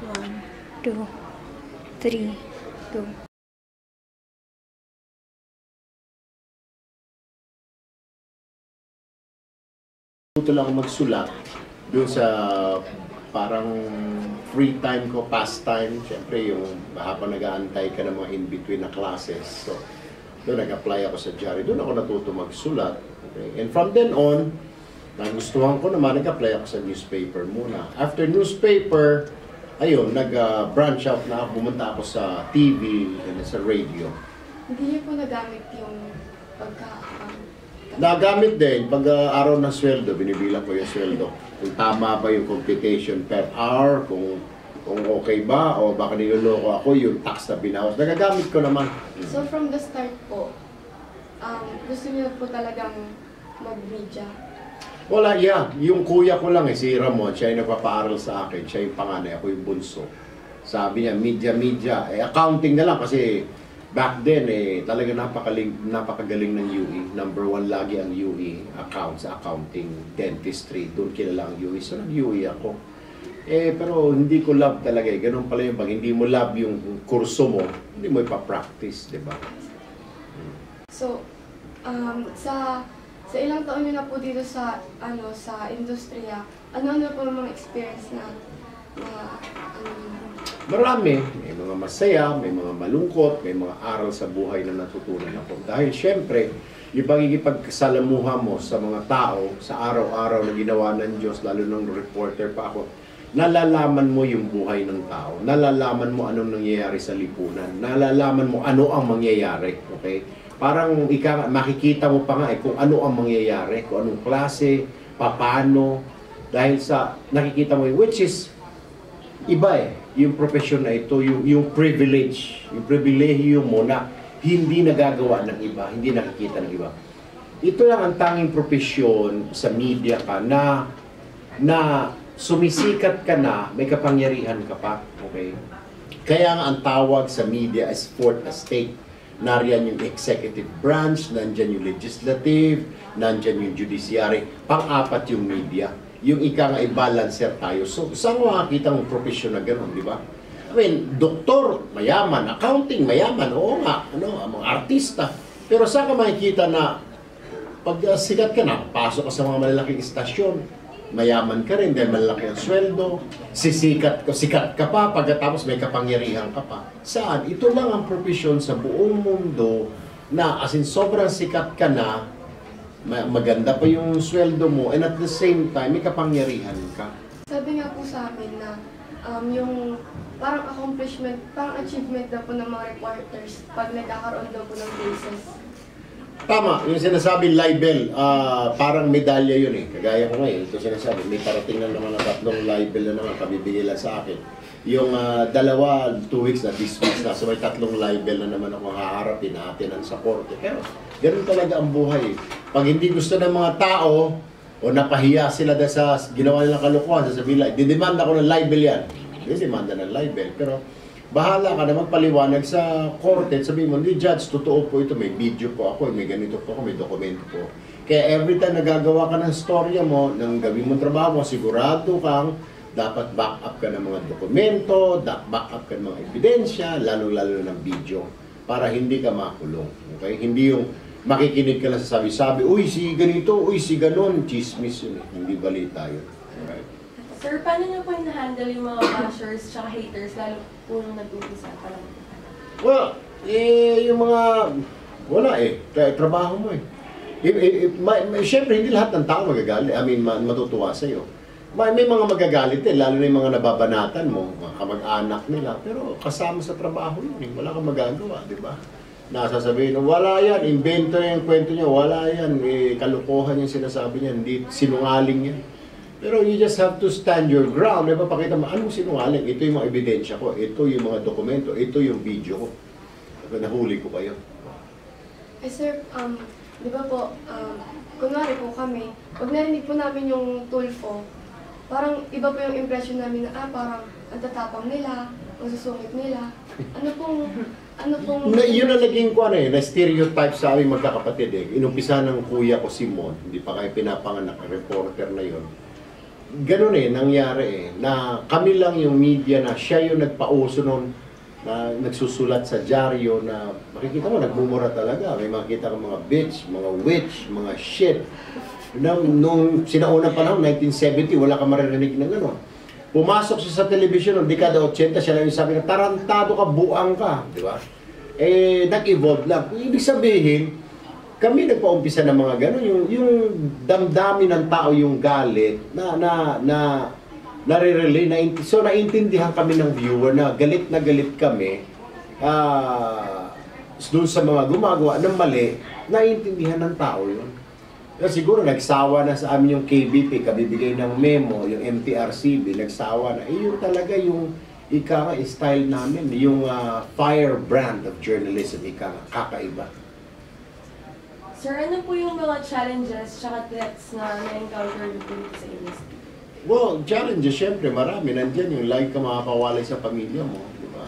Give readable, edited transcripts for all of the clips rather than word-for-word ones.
1, 2, 3, go. Ito lang ako magsulat doon sa parang free time ko, pastime. Siyempre, yung habang nag-aantay ka ng mga in-between na classes. So, doon nag-apply ako sa diary. Doon ako natuto magsulat. Okay? And from then on, nagustuhan ko naman, nag-apply ako sa newspaper muna. After newspaper, ayun, nag-branch out na ako, bumunta ako sa TV and sa radio. Hindi niyo po nagamit yung Nagamit din, pag araw ng sweldo, binibilang ko yung sweldo. Kung tama ba yung computation per hour, kung okay ba, o baka niloloko ako, yung tax na binawas. Nagagamit ko naman. So from the start po, gusto niyo po talagang mag-media? Wala, yeah. Yung kuya ko lang si Ramon, siya yung nagpapaaral sa akin. Siya yung panganay, ako yung bunso. Sabi niya, media. Accounting na lang kasi back then, talaga napakagaling ng UE. Number 1 lagi ang UE, accounts, accounting, dentistry. Doon kilala ang UE. So, nag-UE ako. Pero hindi ko love talaga. Ganun pala yung pag hindi mo love yung kurso mo, hindi mo ipapractice, di ba? So, sa ilang taon nyo na po dito sa industriya, ano po mga experience na Marami. May mga masaya, may mga malungkot, may mga aral sa buhay na natutunan ako. Dahil syempre, yung pagkikipagsalamuha mo sa mga tao, sa araw-araw na ginawa ng Diyos, lalo nung reporter pa ako, nalalaman mo yung buhay ng tao, nalalaman mo anong nangyayari sa lipunan, nalalaman mo ano ang mangyayari, okay? Parang makikita mo pa nga kung ano ang mangyayari, kung anong klase, paano, dahil sa nakikita mo, which is iba yung profession na ito, yung privilege, yung pribilehiyo mo na hindi nagagawa ng iba, hindi nakikita ng iba. Ito lang ang tanging profesyon sa media ka na sumisikat ka na, may kapangyarihan ka pa, okay? Kaya nga ang tawag sa media is fourth estate. Nariyan yung executive branch, nandyan yung legislative, nandyan yung judiciary, pang-apat yung media. Yung ika nga i-balancer tayo. So, saan mo makakita ng profesyon na gano'n, di ba? I mean, doktor, mayaman, accounting, mayaman, oo nga, mga artista. Pero saan ka makikita na pag sikat ka na, pasok ka sa mga malalaking istasyon, mayaman ka rin dahil malaki ang sweldo, sikat ka pa, pagkatapos may kapangyarihan ka pa. Saan? Ito lang ang profesyon sa buong mundo na as in sobrang sikat ka na, maganda pa yung sweldo mo, and at the same time, may kapangyarihan ka. Sabi nga po sa amin na yung parang accomplishment, parang achievement daw po ng mga reporters pag nagkakaroon daw po ng cases. Tama, yung sinasabi libel, parang medalya yun Kagaya ko ngayon, ito sinasabi, may parating na naman na 3 libel na naman, pabibigay lang sa akin. Yung 2 weeks na, this week na, so may 3 libel na naman ako haharapin natin sa korte. Pero ganun talaga ang buhay. Pag hindi gusto ng mga tao, o napahiya sila dahil sa ginawa nilang kalokohan, sasabihin lang, didemanda ko ng libel yan. Didemanda ng libel. Pero bahala ka na magpaliwanag sa korte, sabihin mo, hindi judge, totoo po ito, may video po ako, may ganito po ako, may dokumento po. Kaya every time nagagawa ka ng storya mo, ng gawin mong trabaho mo, sigurado kang dapat back up ka ng mga dokumento, back up ka ng mga ebidensya, lalo-lalo ng video, para hindi ka makulong. Okay? Hindi yung makikinig ka lang sa sabi-sabi, uy, si ganito, uy, si ganon, chismis yun hindi balita yun. Alright? Sir, paano niyo po na-handle yung mga bashers at haters, lalo po nung nag-umpisa pa lang? Well, yung mga, wala trabaho mo Siyempre, hindi lahat ng tao magagalit, matutuwa sa'yo. May mga magagalit lalo na yung mga nababanatan mo, mga kamag-anak nila, pero kasama sa trabaho yun wala kang magagawa, di ba? Nasasabihin, wala yan, invento yung kwento niya, wala yan, kalukuhan yung sinasabi niya, hindi sinungaling yan. Pero you just have to stand your ground. Napapakita mo, anong sinungaling? Ito yung mga ebidensya ko, ito yung mga dokumento, ito yung video ko. Nahuli ko kayo. Sir, di ba po, kunwari po kami, pag narinig po namin yung Tulfo, parang iba po yung impression namin na, parang ang tatapang nila, ang susungit nila. Ano pong yun ang naging na stereotype sa aming magkakapatid Inumpisa ng kuya ko Simon, hindi pa kayo pinapanganak, reporter na yun. ganun nangyari na kami lang yung media na siya yung nagpauso nun, na nagsusulat sa dyaryo na makikita mo, nagmumura talaga. May makikita kang mga bitch, mga witch, mga shit. Nung sinaunang panahon, 1970, wala ka maririnig ng gano'n. Pumasok siya sa television noong dekada 80, siya lang yung sabi na, tarantado ka, buang ka. Di ba? Nag-evolve lang. Ibig sabihin, kami nagpaumpisa ng mga gano'n, yung damdamin ng tao, yung galit, nare-relay, so naintindihan kami ng viewer na galit kami doon sa mga gumagawa ng mali, naintindihan ng tao yun. Kasi siguro nagsawa na sa amin yung KBP, kabibigay ng memo, yung MTRCB, nagsawa na. Yun talaga yung style namin, yung firebrand of journalism, kakaiba. Sir, ano po yung mga challenges tsaka threats na na-encounter dito sa industry? Well, challenges, syempre, marami. Nandiyan yung like ka makakawalay sa pamilya mo, di ba?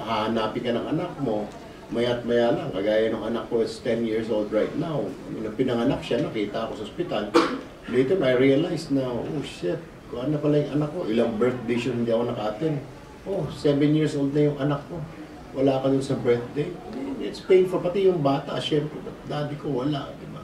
Hahanapin ka ng anak mo, maya't maya lang. Kagaya ng anak ko is 10 years old right now. Nung pinanganak siya, nakita ako sa ospital. Later, I realized na, oh shit, kung ano pala yung anak ko, ilang birthday siya hindi ako naka-attend. Oh, 7 years old na yung anak ko. Wala ka dun sa birthday. It's painful, pati yung bata, syempre, daddy ko wala, di ba?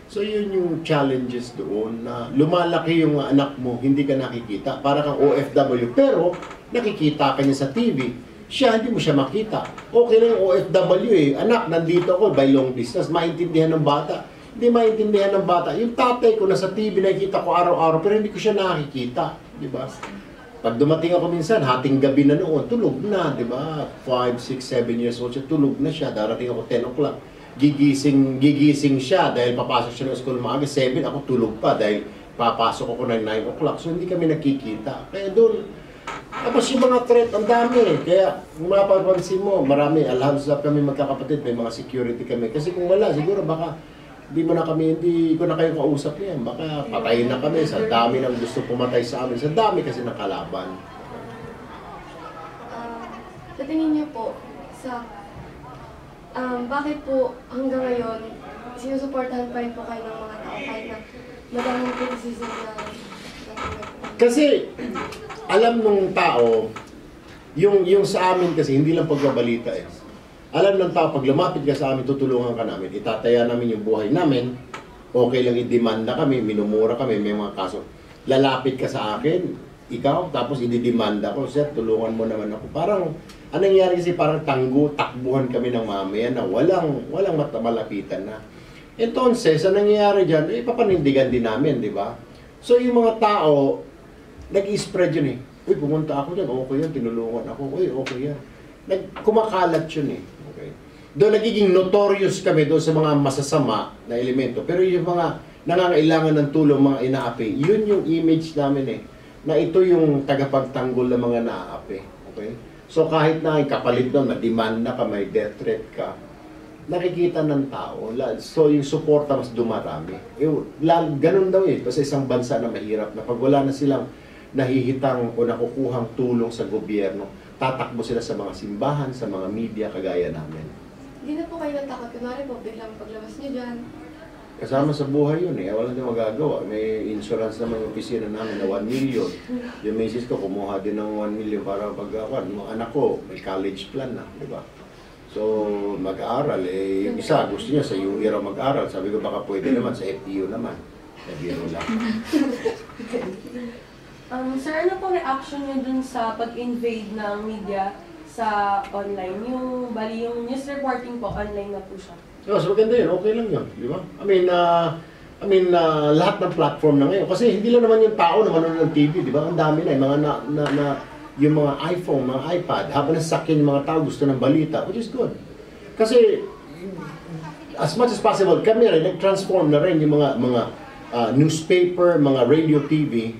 So yun yung challenges doon na lumalaki yung anak mo, hindi ka nakikita. Para kang OFW, pero nakikita ka niya sa TV. Siya, hindi mo siya makita. Okay lang yung OFW Anak, nandito ako by long distance. Maintindihan ng bata. Hindi maintindihan ng bata. Yung tatay ko nasa TV, nakikita ko araw-araw, pero hindi ko siya nakikita. Di ba? Pag dumating ako minsan, hating gabi na noon, tulog na, di ba? 5, 6, 7 years old siya, tulog na siya. Darating ako 10 o'clock. Gigising siya dahil papasok siya ng school maaga. 7, ako tulog pa dahil papasok ako ng 9 o'clock. So hindi kami nakikita. Kaya doon, tapos yung mga threat, ang dami. Kaya kung mapapansin mo, marami. Alhamdulillah kami magkakapatid, may mga security kami. Kasi kung wala, siguro baka hindi ko na kayo kausap yan. Baka patayin na kami sa dami ng gusto pumatay sa amin. Sa dami kasi ng kalaban. Sa tingin niyo po, bakit po hanggang ngayon sinusuportahan pa rin po kayo ng mga tao kahit na madaming criticism na kasi alam nung tao yung sa amin kasi hindi lang pagbabalita alam ng tao pag lumapit ka sa amin tutulungan ka namin, itataya namin yung buhay namin, okay lang i-demanda kami, minumura kami, may mga kaso lalapit ka sa akin, ikaw tapos i-demanda ko, sir tulungan mo naman ako, parang anong nangyari kasi parang takbuhan kami ng mamaya na walang malapitan na. Entonces, anong nangyayari dyan, papanindigan din namin, di ba? So, yung mga tao, nag-i-spread yun Uy, pumunta ako dyan, okay yan, tinulungan ako, uy, okay yan. Kumakalat yun okay? Doon nagiging notorious kami doon sa mga masasama na elemento. Pero yung mga nangangailangan ng tulong, mga inaapi, yun yung image namin na ito yung tagapagtanggol ng mga naaapi, okay? So kahit na kapalit doon, mademanda ka, may death threat ka, nakikita ng tao. So yung suporta mas dumarami. Ganun daw sa isang bansa na mahirap na pag wala na silang nahihitang o nakukuhang tulong sa gobyerno, tatakbo sila sa mga simbahan, sa mga media kagaya namin. Hindi na po kayo natakot. Kunwari po, biglang paglabas niyo dyan. Kasama sa buhay yun Wala din magagawa. May insurance naman yung opisina namin na 1 million. Yung misis ko kumuha din ng 1 million para pagkakuan. Yung anak ko, may college plan na, di ba? So, mag-aaral. Yung isa, gusto niya sa UE raw mag-aaral. Sabi ko, baka pwede naman sa FTU naman. Biro lang. Sir, ano po reaction niyo dun sa pag-invade ng media sa online? Yung news reporting po, online na po siya. So maganda yun, okay lang yun, di ba? I mean, lahat ng platform na ngayon. Kasi hindi lang naman yung tao na manonood ng TV, di ba? Ang dami na, yung mga iPhone, mga iPad, habang nasakyan yung mga tao gusto ng balita, which is good. Kasi, as much as possible, kami rin, nag-transform na rin yung mga newspaper, mga radio, TV.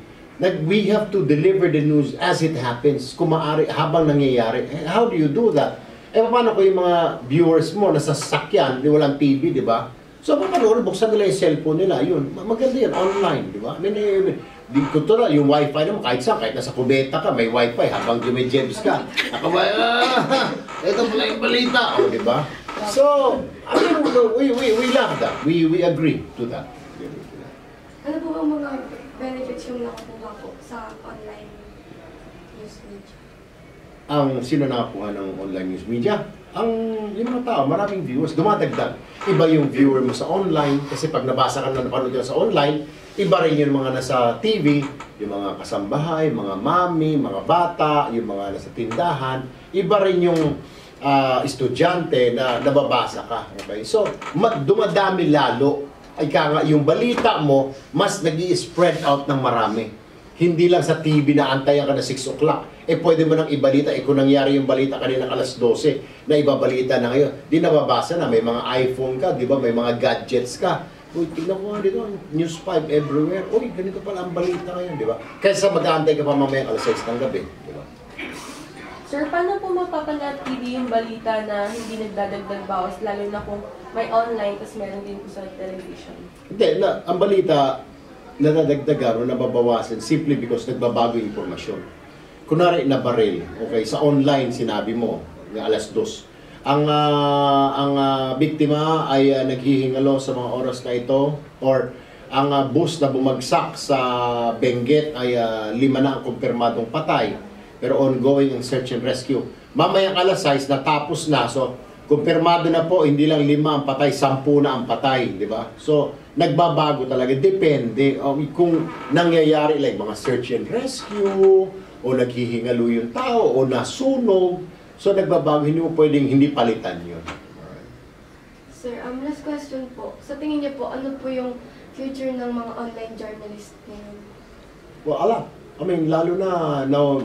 We have to deliver the news as it happens, kung maaari, habang nangyayari. How do you do that? Paano ko yung mga viewers mo nasa sasakyan, walang TV, di ba? So, paano, buksan nila yung cellphone nila, yun. Maganda yan, online, di ba? Di ko to na, yung wifi naman, kahit saan, kahit nasa kubeta ka, may wifi, habang jumejebs ka. Ito pala yung balita, di ba? So, we love that. We agree to that. Ano po ang mga benefits yung nakukuha po sa online news media. Ang sino nakakuha ng online news media? Yung mga tao, maraming viewers, dumadagdag. Iba yung viewer mo sa online, kasi pag nabasa ka na napanood ka sa online, iba rin yung mga nasa TV, yung mga kasambahay, mga mami, mga bata, yung mga nasa tindahan, iba rin yung estudyante na nababasa ka. Okay? So, dumadami lalo. Ay nga, yung balita mo, mas nag-i-spread out ng marami. Hindi lang sa TV na antayan ka na 6 o'clock. Pwede mo nang ibalita. Kung nangyari yung balita kanina alas 12, na ibabalita na ngayon. Di nababasa na, may mga iPhone ka, di ba? May mga gadgets ka. Uy, tignan ko nga dito, News 5 everywhere. Uy, ganito pala ang balita ngayon, di ba? Kaysa mag-aantay ka pa mamayang alas 6 ng gabi, di ba? Sir, paano po mapapanatili yung balita na hindi nagdadagdag bawas, lalo na kung may online, tapos meron din po sa television? Hindi, ang balita, nadadagdagan o nababawasan simply because nagbabago yung impormasyon. Kunwari na baril, okay, sa online sinabi mo, ng alas 2. Ang biktima ay naghihingalo sa mga oras na ito, or ang bus na bumagsak sa Benguet ay 5 na ang kumpirmadong patay, pero ongoing ang search and rescue. Mamayang alas 6 natapos na, so kumpirmado na po, hindi lang 5 ang patay, 10 na ang patay, di ba? So, nagbabago talaga. Depende kung nangyayari like mga search and rescue, o naghihingalo yung tao, o nasunog. So, nagbabago. Hindi mo pwedeng hindi palitan yun. Sir, last question po. Sa tingin niyo po, ano po yung future ng mga online journalist ngayon? Well, alam. I mean, lalo na now,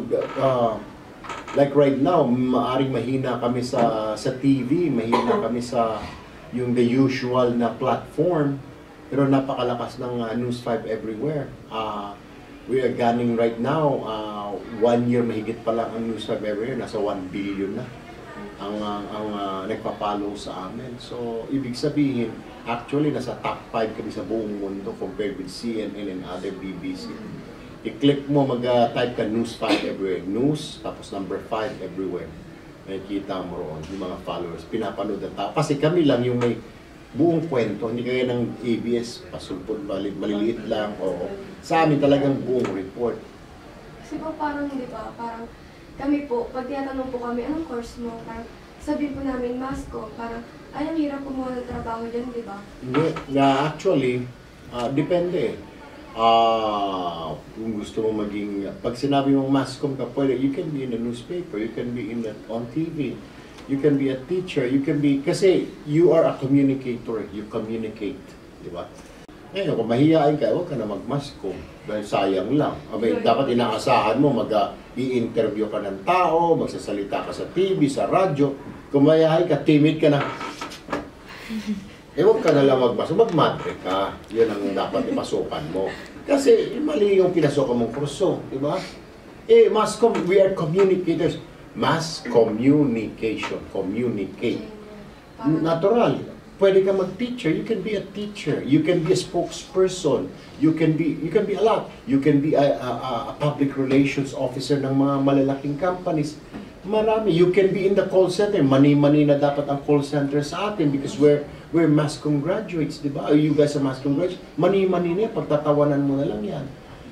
like right now, maaring mahina kami sa TV, mahina kami sa yung the usual na platform, pero napakalakas ng News 5 everywhere. We are gunning right now, 1 year mahigit pa lang ang News 5 everywhere, nasa 1 billion na ang nagpa-follow sa amin. So, ibig sabihin, actually, nasa top 5 kami sa buong mundo compared with CNN and other BBC. I-click mo, mag-type ka News 5 everywhere. News, tapos number 5 everywhere. Nakikita mo roon, yung mga followers. Pinapanood ang tao. Kasi kami lang yung may buong kwento. Hindi kaya ng ABS, pasulpot, maliliit lang. O sa amin talagang buong report. Kasi po parang, di ba, parang kami po, pag tinatanong po kami, anong course mo? Parang sabihin po namin, MASCOM. Parang, ay, ang hirap po mga trabaho dyan, di ba? Hindi. Actually, depende. Kung gusto mo maging, pag sinabi mong MASCOM ka, pwede, you can be in a newspaper, you can be on TV, you can be a teacher, you can be, kasi you are a communicator, you communicate, di ba? Ngayon, kung mahihain ka, huwag ka na mag-MASCOM, dahil sayang lang. Dapat inaasahan mo, i-interview ka ng tao, magsasalita ka sa TV, sa radyo. Kung mahihain ka, timid ka na. Huwag ka na lang mag-MASCOM, mag-matric ka. Yun ang dapat ipasukan mo. Kasi mali yung pinasukan mong kurso, di ba? MASCOM, we are communicators. Mass communication, communicate. Natural. Pwede ka mag-teacher, you can be a teacher, you can be a spokesperson, you can be a lot. You can be a public relations officer ng mga malalaking companies. Marami. You can be in the call center. Mani-mani na dapat ang call center sa atin because we're MASCOM graduates, di ba? You guys are MASCOM graduates. Mani-mani na, pagtatawanan mo na lang yan.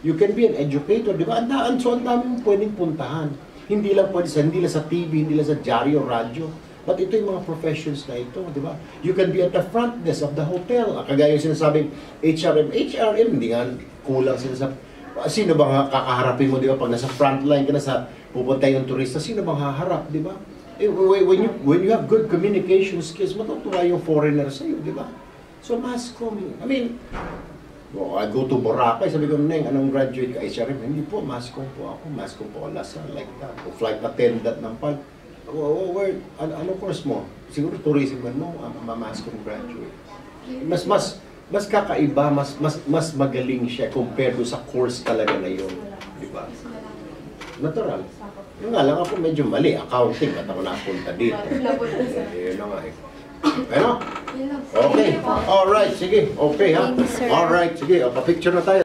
You can be an educator, di ba? So, ang dami mong pwedeng puntahan. Hindi lang sa TV, hindi lang sa dyaryo, radyo. But ito yung mga professions na ito, di ba? You can be at the front desk of the hotel. Kagaya yung sinasabing HRM, hindi nga kulang sila sa... Sino bang kakaharapin mo, di ba? Pag nasa front line ka na sa pupunta yung turista, sino bang haharap, di ba? When you have good communication skills, matutuwa yung foreigner sa'yo, di ba? So, MASCOM, I mean, I go to Boracay, sabi ko, Neng, anong graduate ka? HRM? Hindi po, MASCOM po ako. MASCOM po, Lasal, like that. O flight attendant ng PAL. Anong course mo? Siguro tourism mo, MASCOM graduate. Mas kakaiba, mas magaling siya compared sa course talaga na yun. Di ba? Natural. Yung nga lang ako medyo mali. Accounting, at ako napunta dito. Yun na nga eh. Ano? Okay. Alright, sige. Okay ha. Alright, sige. Pa-picture na tayo.